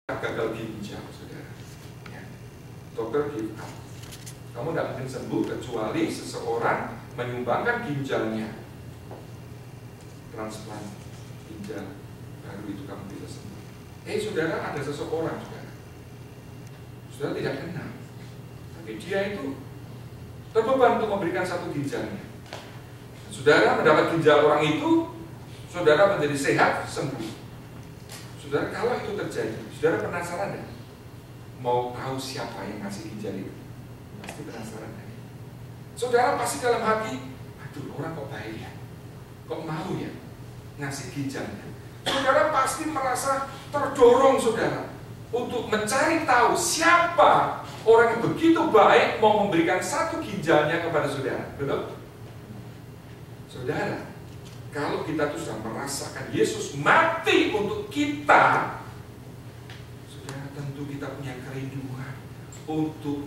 gagal ginjal, saudara. Ya. Dokter give up. Kamu tidak mungkin sembuh kecuali seseorang menyumbangkan ginjalnya. Transplant ginjal, baru itu kamu bisa sembuh. Saudara, ada seseorang, saudara. Saudara tidak kenal, tapi dia itu terbeban untuk memberikan satu ginjalnya. Saudara mendapat ginjal orang itu, saudara menjadi sehat, sembuh. Saudara, kalau itu terjadi, saudara penasaran ya? Mau tahu siapa yang ngasih ginjal itu? Pasti penasaran kan? Saudara pasti dalam hati, aduh, orang kok baik ya? Kok mau ya ngasih ginjalnya? Saudara pasti merasa terdorong, saudara, untuk mencari tahu siapa orang yang begitu baik mau memberikan satu ginjalnya kepada saudara. Betul? Saudara, kalau kita tuh sudah merasakan Yesus mati untuk kita, saudara, tentu kita punya kerinduan untuk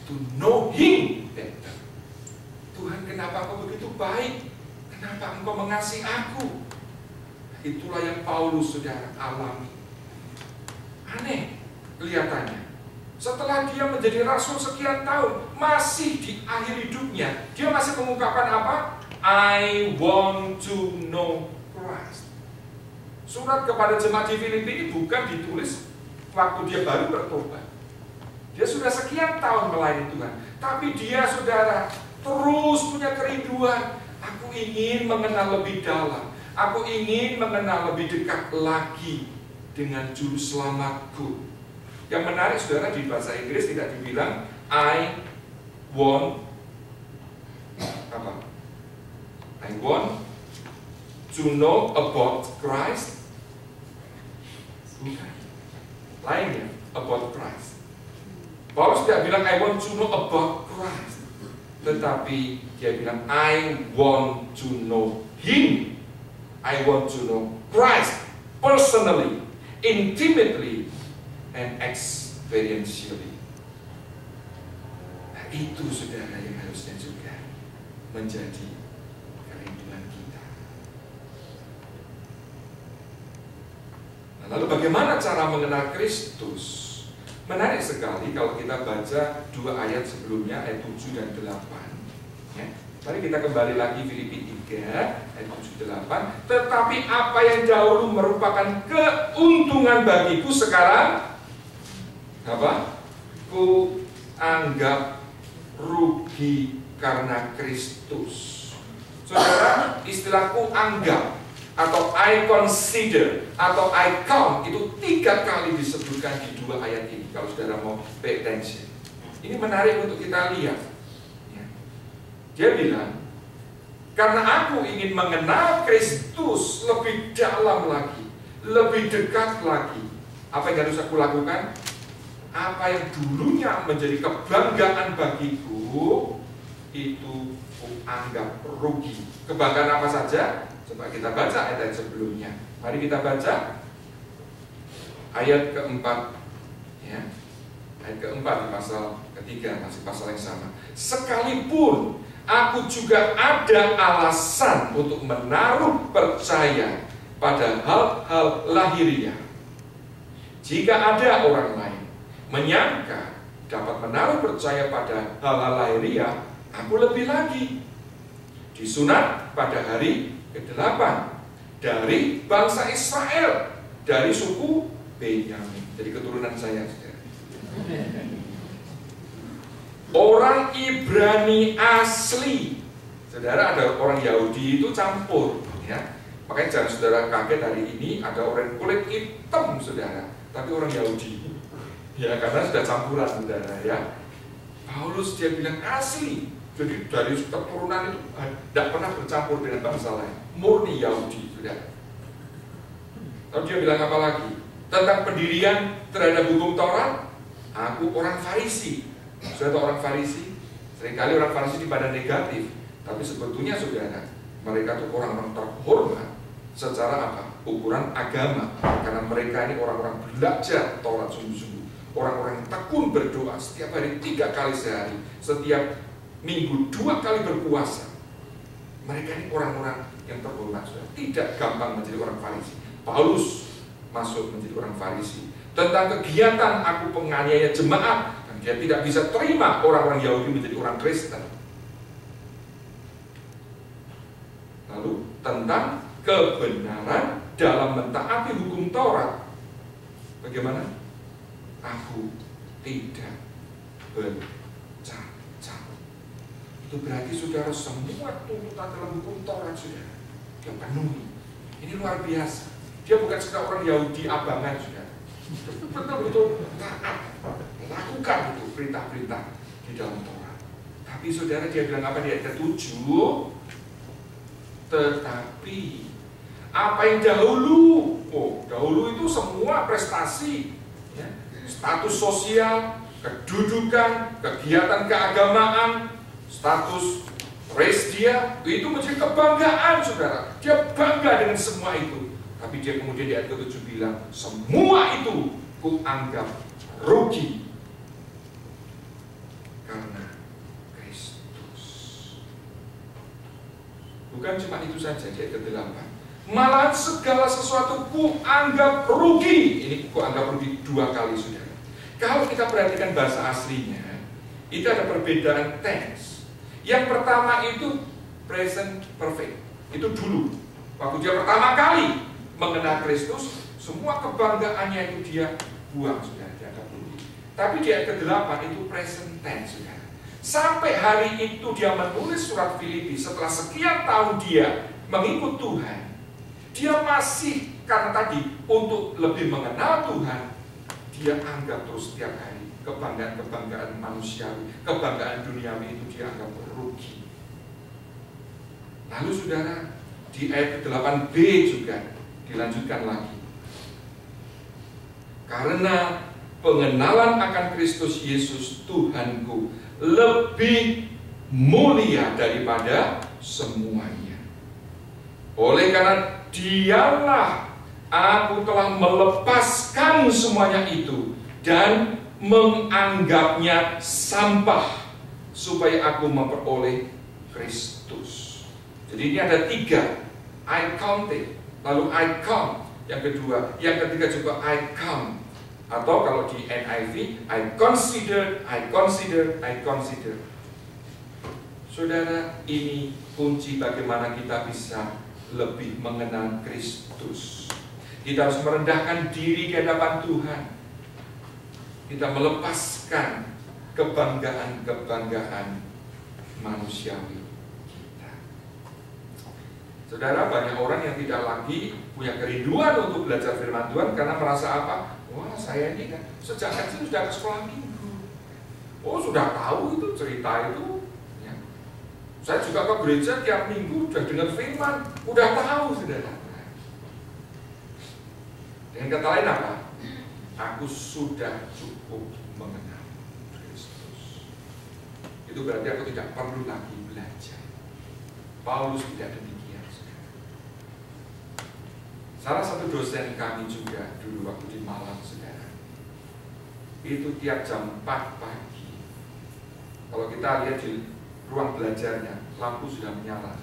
to know Him better. Tuhan, kenapa Engkau begitu baik? Kenapa Engkau mengasihi aku? Itulah yang Paulus, saudara, alami. Aneh kelihatannya. Setelah dia menjadi rasul sekian tahun, masih di akhir hidupnya, dia masih mengungkapkan apa? I want to know Christ. Surat kepada jemaat di Filipi ini bukan ditulis waktu dia baru bertobat. Dia sudah sekian tahun melayani Tuhan, tapi dia, saudara, terus punya kerinduan. Aku ingin mengenal lebih dalam. Aku ingin mengenal lebih dekat lagi dengan Juru Selamatku. Yang menarik, saudara, di bahasa Inggris tidak dibilang I want apa? I want to know about Christ. Bukan. Lainnya, about Christ. Paulus tidak bilang I want to know about Christ, tetapi dia bilang I want to know Him. I want to know Christ personally, intimately, and experientially. Nah, itu, saudara, yang harusnya juga menjadi kerinduan kita. Nah, lalu bagaimana cara mengenal Kristus? Menarik sekali kalau kita baca dua ayat sebelumnya, ayat 7 dan 8 ya. Mari kita kembali lagi Filipi 3 ayat 7-8. Tetapi apa yang dahulu merupakan keuntungan bagiku, sekarang apa? Ku anggap rugi karena Kristus. Saudara, istilahku anggap atau I consider atau I count itu 3 kali disebutkan di 2 ayat ini. Kalau saudara mau pay attention, ini menarik untuk kita lihat ya. Dia bilang, karena aku ingin mengenal Kristus lebih dalam lagi, lebih dekat lagi. Apa yang harus aku lakukan? Apa yang dulunya menjadi kebanggaan bagiku, itu aku anggap rugi. Kebanggaan apa saja? Coba kita baca ayat sebelumnya. Mari kita baca ayat keempat ya. Ayat keempat di pasal ketiga, masih pasal yang sama. Sekalipun aku juga ada alasan untuk menaruh percaya pada hal-hal lahiriah. Jika ada orang lain menyangka dapat menaruh percaya pada hal-hal lahiriah, aku lebih lagi. Disunat pada hari ke-8 dari bangsa Israel, dari suku Benyamin. Jadi keturunan saya, saudara. Orang Ibrani asli. Saudara, ada orang Yahudi itu campur ya. Makanya jangan saudara kaget hari ini ada orang kulit hitam, saudara, tapi orang Yahudi. Ya, karena sudah campuran, saudara ya. Paulus dia bilang asli. Jadi dari keturunan itu tidak pernah bercampur dengan bangsa lain, murni Yahudi, saudara. Lalu dia bilang apa lagi? Tentang pendirian terhadap hukum Taurat, aku orang Farisi. Sudah tahu orang Farisi? Seringkali orang Farisi dipandang negatif, tapi sebetulnya, saudara, mereka itu orang-orang terhormat secara apa? Ukuran agama, karena mereka ini orang-orang belajar Taurat sungguh-sungguh, orang-orang yang tekun berdoa setiap hari 3 kali sehari, setiap minggu 2 kali berpuasa. Mereka ini orang-orang yang terhormat, saudara. Tidak gampang menjadi orang Farisi. Paulus masuk menjadi orang Farisi. Tentang kegiatan aku penganiaya jemaat, dan dia tidak bisa terima orang-orang Yahudi menjadi orang Kristen. Lalu tentang kebenaran dalam mentaati hukum Taurat. Bagaimana? Aku tidak bercacat. Itu berarti saudara semua tuntutan dalam hukum Taurat saudara dia penuhi. Ini luar biasa. Dia bukan sekedar orang Yahudi abangan saudara. Betul-betul taat, lakukan itu perintah-perintah di dalam Taurat. Tapi saudara dia bilang apa di ayat 7? Tetapi apa yang dahulu, dahulu itu semua prestasi, ya, status sosial, kedudukan, kegiatan keagamaan, status race dia, itu menjadi kebanggaan saudara. Dia bangga dengan semua itu. Tapi dia kemudian di ayat ke-7 bilang, semua itu ku anggap rugi karena Kristus. Bukan cuma itu saja di ayat ke-8. Malahan segala sesuatu ku anggap rugi. Ini ku anggap rugi 2 kali saudara. Kalau kita perhatikan bahasa aslinya, itu ada perbedaan tense. Yang pertama itu present perfect. Itu dulu. Waktu dia pertama kali mengenal Kristus, semua kebanggaannya itu dia buang saudara, dia anggap rugi. Tapi di ayat ke-8 itu present tense saudara. Sampai hari itu dia menulis surat Filipi setelah sekian tahun dia mengikut Tuhan. Dia masih, karena tadi untuk lebih mengenal Tuhan, dia anggap terus setiap hari kebanggaan-kebanggaan manusiawi, kebanggaan duniawi itu dia anggap rugi. Lalu saudara, di ayat ke-8b juga dilanjutkan lagi. Karena pengenalan akan Kristus Yesus Tuhanku lebih mulia daripada semuanya. Oleh karena Dialah aku telah melepaskan semuanya itu dan menganggapnya sampah supaya aku memperoleh Kristus. Jadi ini ada 3, I counted, lalu I count, yang kedua, yang ketiga juga I count, atau kalau di NIV I consider. Saudara, ini kunci bagaimana kita bisa lebih mengenal Kristus. Kita harus merendahkan diri di hadapan Tuhan. Kita melepaskan kebanggaan-kebanggaan manusiawi kita. Saudara, banyak orang yang tidak lagi punya kerinduan untuk belajar firman Tuhan karena merasa apa? Wah, saya ini kan sejak kecil sudah ke sekolah minggu. Oh, sudah tahu itu cerita itu. Saya juga ke gereja tiap minggu sudah dengar firman, udah tahu saudara. Dengan kata lain apa? Aku sudah cukup mengenal Kristus. Itu berarti aku tidak perlu lagi belajar. Paulus tidak demikian. Salah satu dosen kami juga dulu waktu di Malang saudara, itu tiap jam 4 pagi, kalau kita lihat di ruang belajarnya, lampu sudah menyala.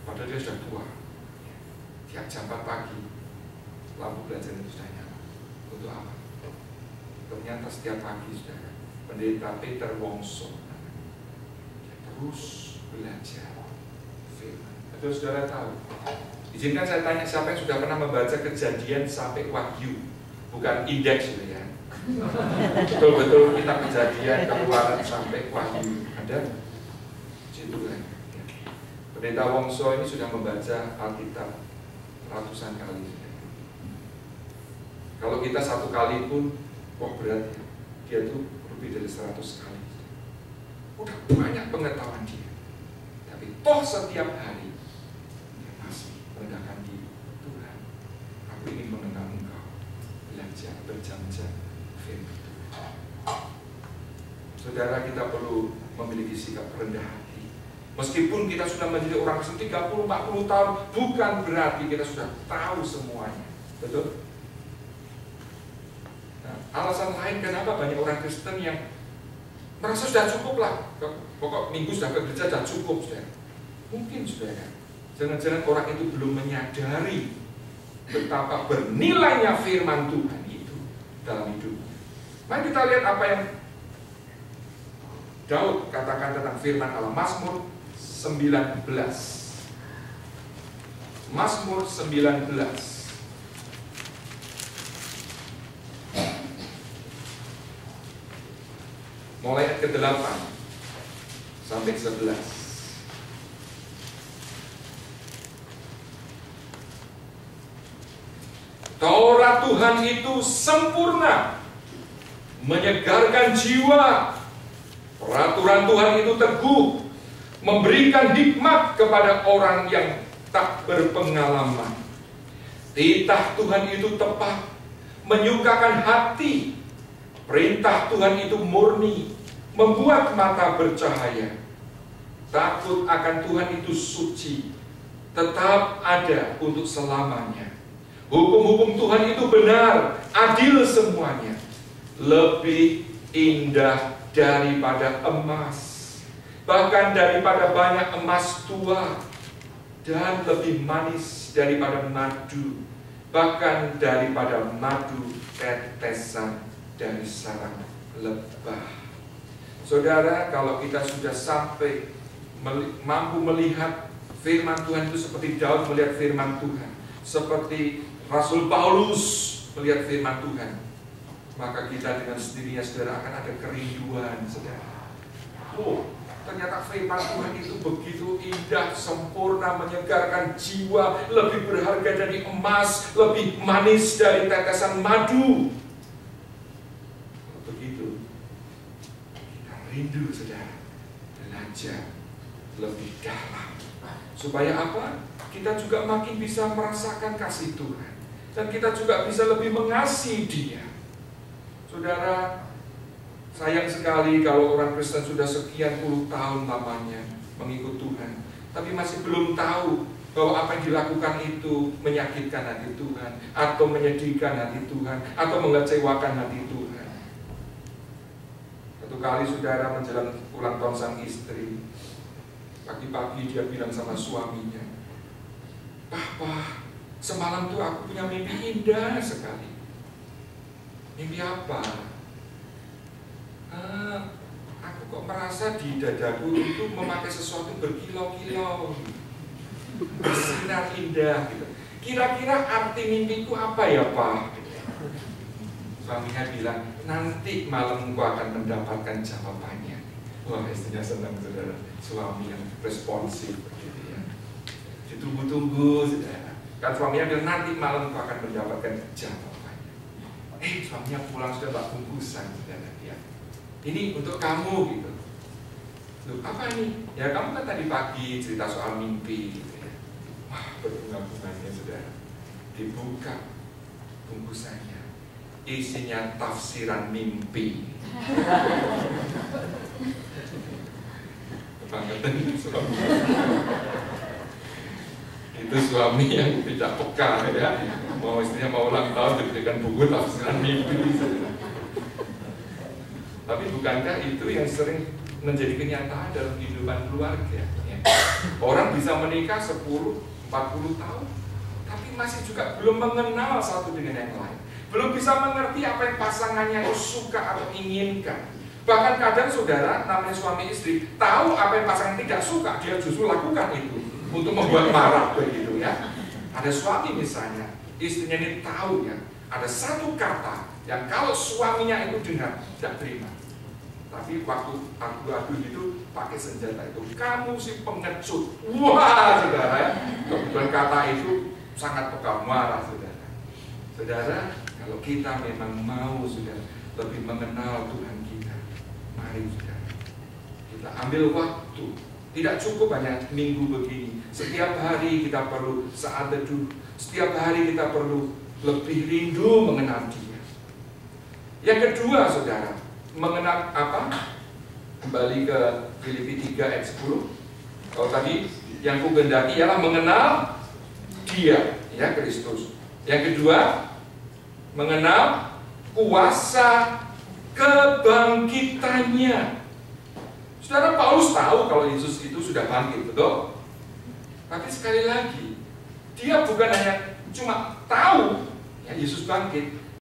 Padahal dia sudah tua. Tiap jam 4 pagi, lampu belajarnya sudah nyala. Untuk apa? Ternyata setiap pagi sudah Pendeta Peter Wongso dia terus belajar firman. Betul saudara tahu? Izinkan saya tanya, siapa yang sudah pernah membaca Kejadian sampai Wahyu? Bukan indeks gitu ya. Betul-betul kita Kejadian, Keluaran sampai Wahyu. Ada? Situ kan. Pendeta Wongso ini sudah membaca Alkitab ratusan kali. Kalau kita 1 kali pun, wah berat ya. Dia tuh lebih dari 100 kali. Udah banyak pengetahuan dia. Tapi toh setiap hari dia masih merendahkan diri. Tuhan, aku ingin mengenal Engkau. Belajar berjam-jam firman Tuhan. Saudara, kita perlu memiliki sikap rendah hati. Meskipun kita sudah menjadi orang Kristen 30-40 tahun, bukan berarti kita sudah tahu semuanya. Betul? Nah, alasan lain kenapa banyak orang Kristen yang merasa sudah cukup lah, pokok minggu sudah ke gereja sudah cukup, saudara. Mungkin saudara, Jangan-jangan orang itu belum menyadari betapa bernilainya firman Tuhan itu dalam hidupnya. Mari kita lihat apa yang Daud katakan tentang firman Allah. Mazmur 19. Mazmur 19. Mulai ayat ke-8 sampai 11. Taurat Tuhan itu sempurna, menyegarkan jiwa. Peraturan Tuhan itu teguh, memberikan hikmat kepada orang yang tak berpengalaman. Titah Tuhan itu tepat, menyukakan hati. Perintah Tuhan itu murni, membuat mata bercahaya. Takut akan Tuhan itu suci, tetap ada untuk selamanya. Hukum-hukum Tuhan itu benar, adil semuanya. Lebih indah daripada emas, bahkan daripada banyak emas tua, dan lebih manis daripada madu, bahkan daripada madu tetesan dari sarang lebah. Saudara, kalau kita sudah sampai mampu melihat firman Tuhan itu seperti Daud melihat firman Tuhan, seperti Rasul Paulus melihat firman Tuhan, maka kita dengan sendirinya saudara akan ada kerinduan, saudara. Oh, ternyata firman Tuhan itu begitu indah, sempurna, menyegarkan jiwa, lebih berharga dari emas, lebih manis dari tetesan madu. Begitu kita rindu, saudara, belajar lebih dalam, supaya apa? Kita juga makin bisa merasakan kasih Tuhan, dan kita juga bisa lebih mengasihi Dia. Saudara, sayang sekali kalau orang Kristen sudah sekian puluh tahun lamanya mengikut Tuhan, tapi masih belum tahu bahwa apa yang dilakukan itu menyakitkan hati Tuhan, atau menyedihkan hati Tuhan, atau mengecewakan hati Tuhan. Satu kali saudara menjelang ulang tahun sang istri, pagi-pagi dia bilang sama suaminya, "Papa, semalam tuh aku punya mimpi indah sekali." "Mimpi apa?" "Aku kok merasa di dadaku itu memakai sesuatu berkilau-kilau, bersinar indah gitu. Kira-kira arti mimpiku apa ya, Pak?" Suaminya bilang, "Nanti malam engkau akan mendapatkan jawabannya." Wah, istrinya senang, saudara. Suami yang responsif begitu ya. Ditunggu-tunggu, saudara. Kan suaminya bilang, "Nanti malam engkau akan mendapatkan jawabannya." Suaminya pulang sudah bawa bungkusan, saudara ya. "Ini untuk kamu," gitu. "Loh, apa nih?" "Ya, kamu kan tadi pagi cerita soal mimpi," gitu ya. Wah, berbunga-bunganya, saudara. Dibuka bungkusannya, isinya tafsiran mimpi. Kebangetan suami. Itu suami yang tidak peka ya. Mau istrinya mau ulang tahun diberikan buku tafsiran mimpi. Tapi bukankah itu yang sering menjadi kenyataan dalam kehidupan keluarga ya? Orang bisa menikah 10-40 tahun, tapi masih juga belum mengenal satu dengan yang lain, belum bisa mengerti apa yang pasangannya itu suka atau inginkan. Bahkan kadang saudara, namanya suami istri, tahu apa yang pasangan tidak suka, dia justru lakukan itu untuk membuat marah begitu ya. Ada suami misalnya, istrinya ini tahu ya, ada satu kata yang kalau suaminya itu dengar tidak terima, tapi waktu adu-adu itu pakai senjata itu, "Kamu si pengecut." Wah, saudara ya, kebetulan kata itu sangat peka marah, saudara. Saudara, kalau kita memang mau saudara lebih mengenal Tuhan kita, mari saudara, kita ambil waktu. Tidak cukup hanya minggu begini. Setiap hari kita perlu saat teduh. Setiap hari kita perlu lebih rindu mengenal Dia. Yang kedua saudara, mengenal apa? Kembali ke Filipi 3 ayat 10. Kalau tadi yang kugendaki ialah mengenal Dia, ya, Kristus. Yang kedua, mengenal kuasa kebangkitannya. Saudara, Paulus tahu kalau Yesus itu sudah bangkit, betul? Tapi sekali lagi, dia bukan hanya cuma tahu ya, Yesus bangkit,